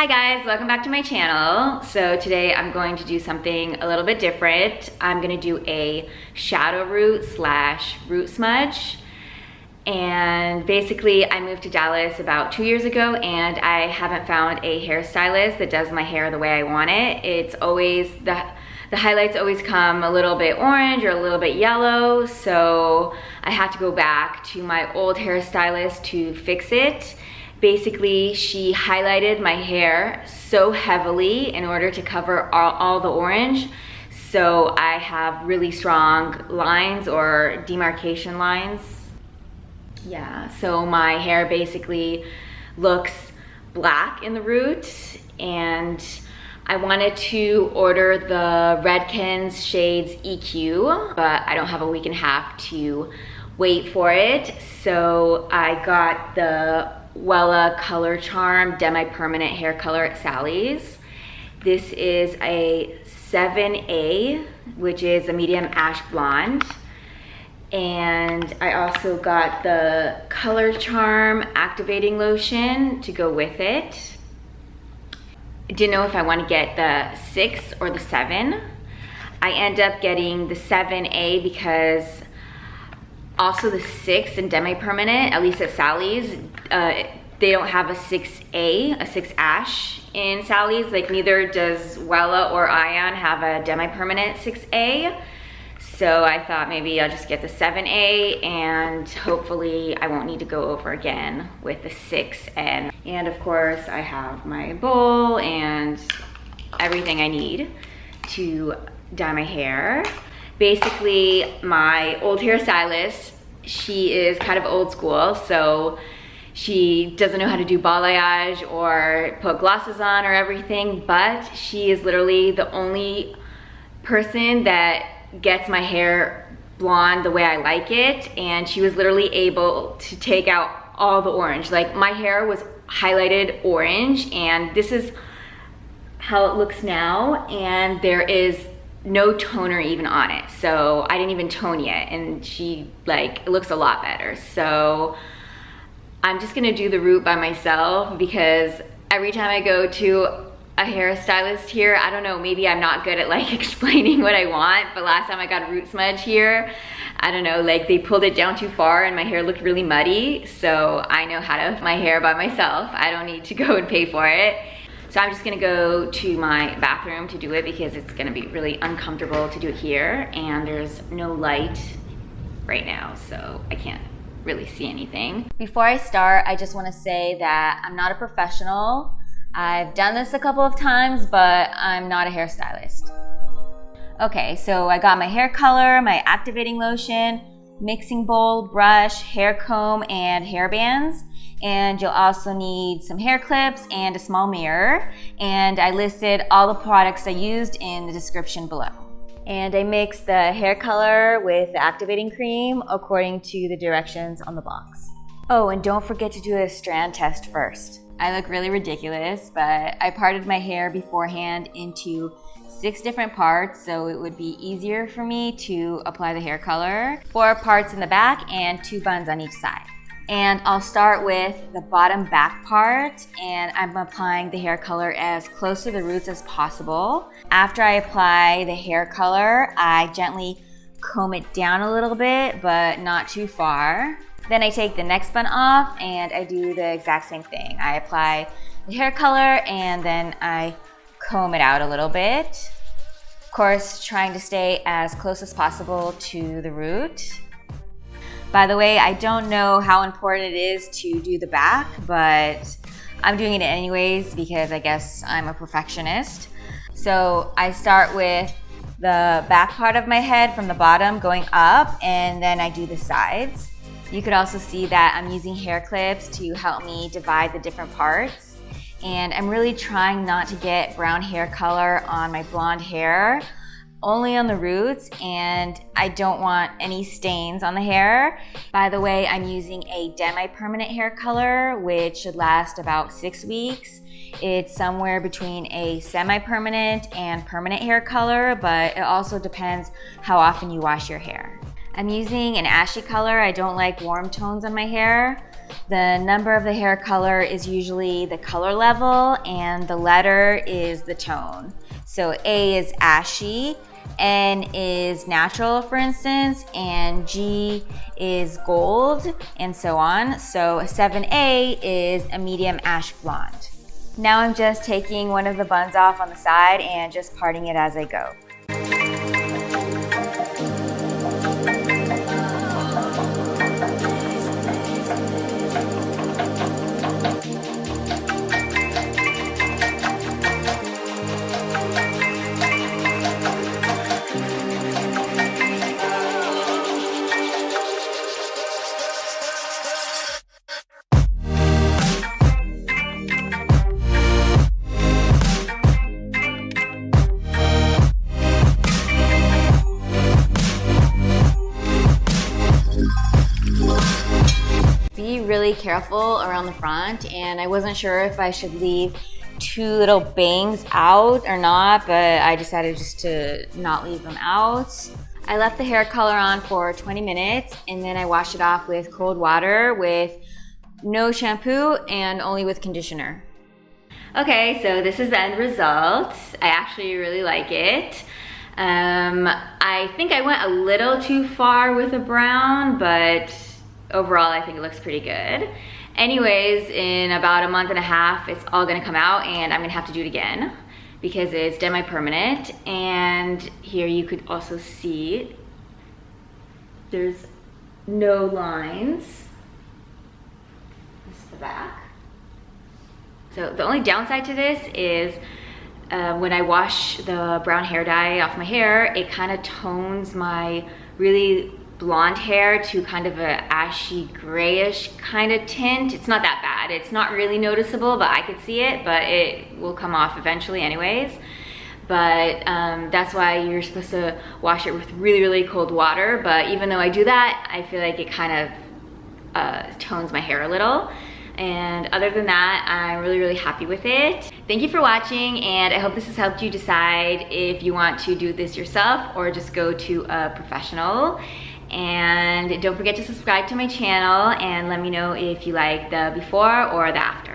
Hi guys, welcome back to my channel. So today I'm going to do something a little bit different. I'm gonna do a shadow root slash root smudge. And basically I moved to Dallas about 2 years ago and I haven't found a hairstylist that does my hair the way I want it. It's always, the highlights always come a little bit orange or a little bit yellow. So I had to go back to my old hairstylist to fix it. Basically, she highlighted my hair so heavily in order to cover all the orange. So I have really strong lines or demarcation lines. Yeah, so my hair basically looks black in the root, and I wanted to order the Redken's Shades EQ, but I don't have a week and a half to wait for it. So I got the Wella Color Charm Demi-Permanent Hair Color at Sally's. This is a 7A, which is a medium ash blonde. And I also got the Color Charm Activating Lotion to go with it. I didn't know if I want to get the 6 or the 7. I end up getting the 7A because also the 6 in Demi-Permanent, at least at Sally's, they don't have a 6A, a 6 Ash in Sally's. Like neither does Wella or Ion have a Demi-Permanent 6A. So I thought maybe I'll just get the 7A and hopefully I won't need to go over again with the 6N. And of course I have my bowl and everything I need to dye my hair. Basically, my old hairstylist, she is kind of old school, so she doesn't know how to do balayage or put glosses on or everything, but she is literally the only person that gets my hair blonde the way I like it, and she was literally able to take out all the orange. Like my hair was highlighted orange, and this is how it looks now, and there is no toner even on it. So I didn't even tone yet, and she it looks a lot better. So I'm just gonna do the root by myself because every time I go to a hairstylist here, I don't know, maybe I'm not good at explaining what I want, but last time I got a root smudge here, I don't know, they pulled it down too far and my hair looked really muddy. So I know how to my hair by myself. I don't need to go and pay for it. So I'm just gonna go to my bathroom to do it because it's gonna be really uncomfortable to do it here, and there's no light right now, so I can't really see anything. Before I start, I just wanna say that I'm not a professional. I've done this a couple of times, but I'm not a hairstylist. Okay, so I got my hair color, my activating lotion, mixing bowl, brush, hair comb, and hair bands. And you'll also need some hair clips and a small mirror. And I listed all the products I used in the description below. And I mixed the hair color with the activating cream according to the directions on the box. Oh, and don't forget to do a strand test first. I look really ridiculous, but I parted my hair beforehand into 6 different parts so it would be easier for me to apply the hair color. 4 parts in the back and 2 buns on each side. And I'll start with the bottom back part, and I'm applying the hair color as close to the roots as possible. After I apply the hair color, I gently comb it down a little bit, but not too far. Then I take the next bun off and I do the exact same thing. I apply the hair color and then I comb it out a little bit. Of course, trying to stay as close as possible to the root. By the way, I don't know how important it is to do the back, but I'm doing it anyways because I guess I'm a perfectionist. So I start with the back part of my head from the bottom going up, and then I do the sides. You could also see that I'm using hair clips to help me divide the different parts. And I'm really trying not to get brown hair color on my blonde hair, only on the roots, and I don't want any stains on the hair. By the way, I'm using a Demi-Permanent hair color, which should last about 6 weeks. It's somewhere between a semi-permanent and permanent hair color, but it also depends how often you wash your hair. I'm using an ashy color. I don't like warm tones on my hair. The number of the hair color is usually the color level, and the letter is the tone. So A is ashy, N is natural, for instance, and G is gold, and so on. So 7A is a medium ash blonde. Now I'm just taking one of the buns off on the side and just parting it as I go. Really careful around the front, and I wasn't sure if I should leave two little bangs out or not, but I decided just to not leave them out. I left the hair color on for 20 minutes, and then I washed it off with cold water with no shampoo and only with conditioner. Okay, so this is the end result. I actually really like it. I think I went a little too far with the brown, but overall, I think it looks pretty good. Anyways, in about a month and a half, it's all gonna come out, and I'm gonna have to do it again because it's demi-permanent. And here you could also see there's no lines. This is the back. So the only downside to this is when I wash the brown hair dye off my hair, it kind of tones my really blonde hair to kind of a ashy grayish kind of tint. It's not that bad. It's not really noticeable, but I could see it, but it will come off eventually anyways. But that's why you're supposed to wash it with really, really cold water. But even though I do that, I feel like it kind of tones my hair a little. And other than that, I'm really, really happy with it. Thank you for watching, and I hope this has helped you decide if you want to do this yourself or just go to a professional. And don't forget to subscribe to my channel and let me know if you like the before or the after.